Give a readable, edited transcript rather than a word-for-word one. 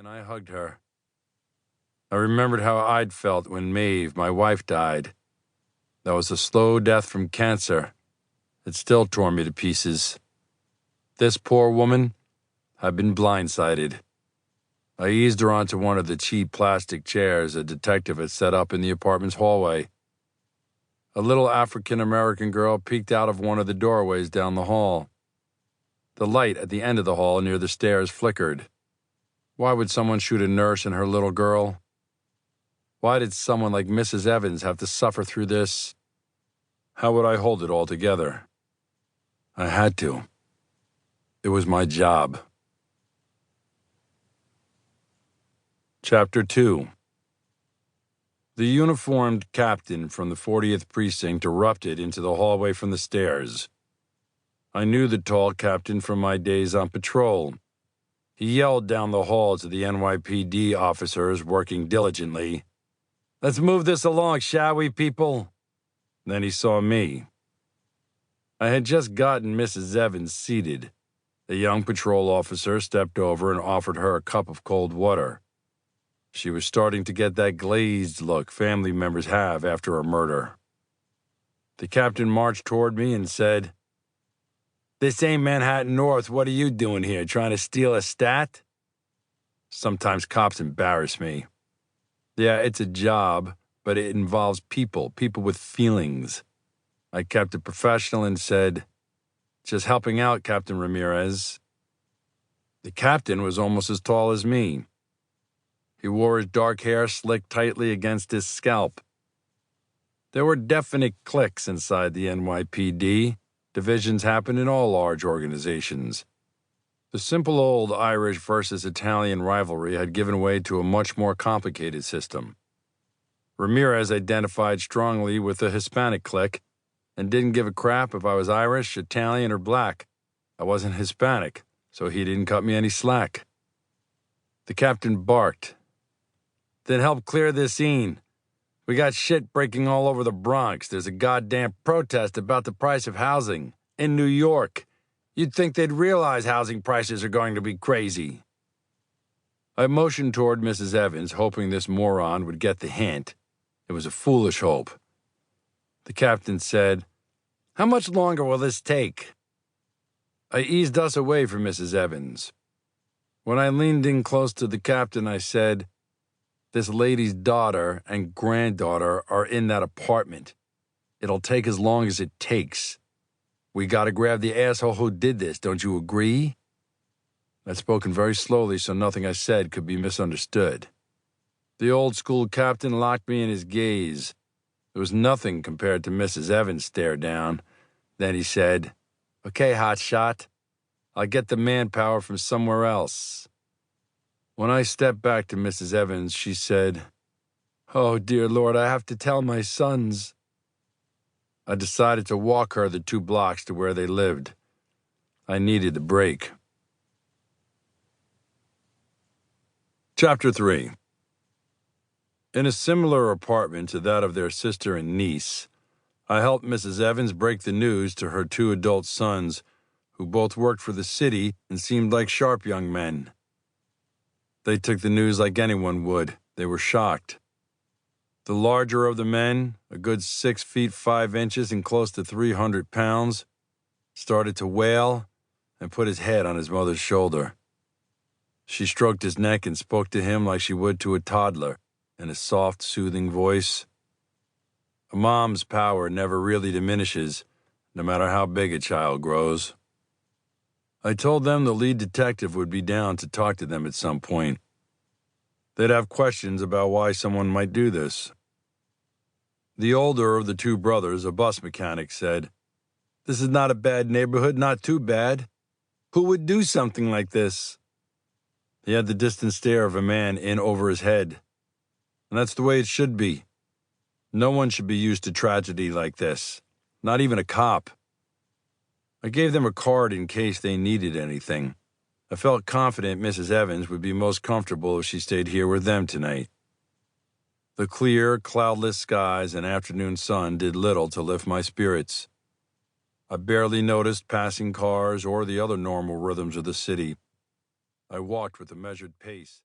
and I hugged her. I remembered how I'd felt when Maeve, my wife, died. That was a slow death from cancer. It still tore me to pieces. This poor woman had been blindsided. I eased her onto one of the cheap plastic chairs a detective had set up in the apartment's hallway. A little African-American girl peeked out of one of the doorways down the hall. The light at the end of the hall near the stairs flickered. Why would someone shoot a nurse and her little girl? Why did someone like Mrs. Evans have to suffer through this? How would I hold it all together? I had to. It was my job. Chapter 2. The uniformed captain from the 40th Precinct erupted into the hallway from the stairs. I knew the tall captain from my days on patrol. He yelled down the hall to the NYPD officers working diligently. "Let's move this along, shall we, people?" Then he saw me. I had just gotten Mrs. Evans seated. The young patrol officer stepped over and offered her a cup of cold water. She was starting to get that glazed look family members have after a murder. The captain marched toward me and said, "This ain't Manhattan North. What are you doing here, trying to steal a stat?" Sometimes cops embarrass me. Yeah, it's a job, but it involves people with feelings. I kept it professional and said, "Just helping out, Captain Ramirez." The captain was almost as tall as me. He wore his dark hair slicked tightly against his scalp. There were definite cliques inside the NYPD. Divisions happen in all large organizations. The simple old Irish versus Italian rivalry had given way to a much more complicated system. Ramirez identified strongly with the Hispanic clique and didn't give a crap if I was Irish, Italian, or black. I wasn't Hispanic, so he didn't cut me any slack. The captain barked. "Then help clear this scene. We got shit breaking all over the Bronx. There's a goddamn protest about the price of housing in New York. You'd think they'd realize housing prices are going to be crazy." I motioned toward Mrs. Evans, hoping this moron would get the hint. It was a foolish hope. The captain said, "How much longer will this take?" I eased us away from Mrs. Evans. When I leaned in close to the captain, I said, "This lady's daughter and granddaughter are in that apartment. It'll take as long as it takes. We gotta grab the asshole who did this, don't you agree?" I'd spoken very slowly so nothing I said could be misunderstood. The old-school captain locked me in his gaze. It was nothing compared to Mrs. Evans' stare down. Then he said, "Okay, hotshot. I'll get the manpower from somewhere else." When I stepped back to Mrs. Evans, she said, "Oh, dear Lord, I have to tell my sons." I decided to walk her the 2 blocks to where they lived. I needed the break. Chapter 3. In a similar apartment to that of their sister and niece, I helped Mrs. Evans break the news to her 2 adult sons, who both worked for the city and seemed like sharp young men. They took the news like anyone would. They were shocked. The larger of the men, a good 6 feet 5 inches and close to 300 pounds, started to wail and put his head on his mother's shoulder. She stroked his neck and spoke to him like she would to a toddler, in a soft, soothing voice. A mom's power never really diminishes, no matter how big a child grows. I told them the lead detective would be down to talk to them at some point. They'd have questions about why someone might do this. The older of the 2 brothers, a bus mechanic, said, "This is not a bad neighborhood, not too bad. Who would do something like this?" He had the distant stare of a man in over his head. And that's the way it should be. No one should be used to tragedy like this, not even a cop. I gave them a card in case they needed anything. I felt confident Mrs. Evans would be most comfortable if she stayed here with them tonight. The clear, cloudless skies and afternoon sun did little to lift my spirits. I barely noticed passing cars or the other normal rhythms of the city. I walked with a measured pace.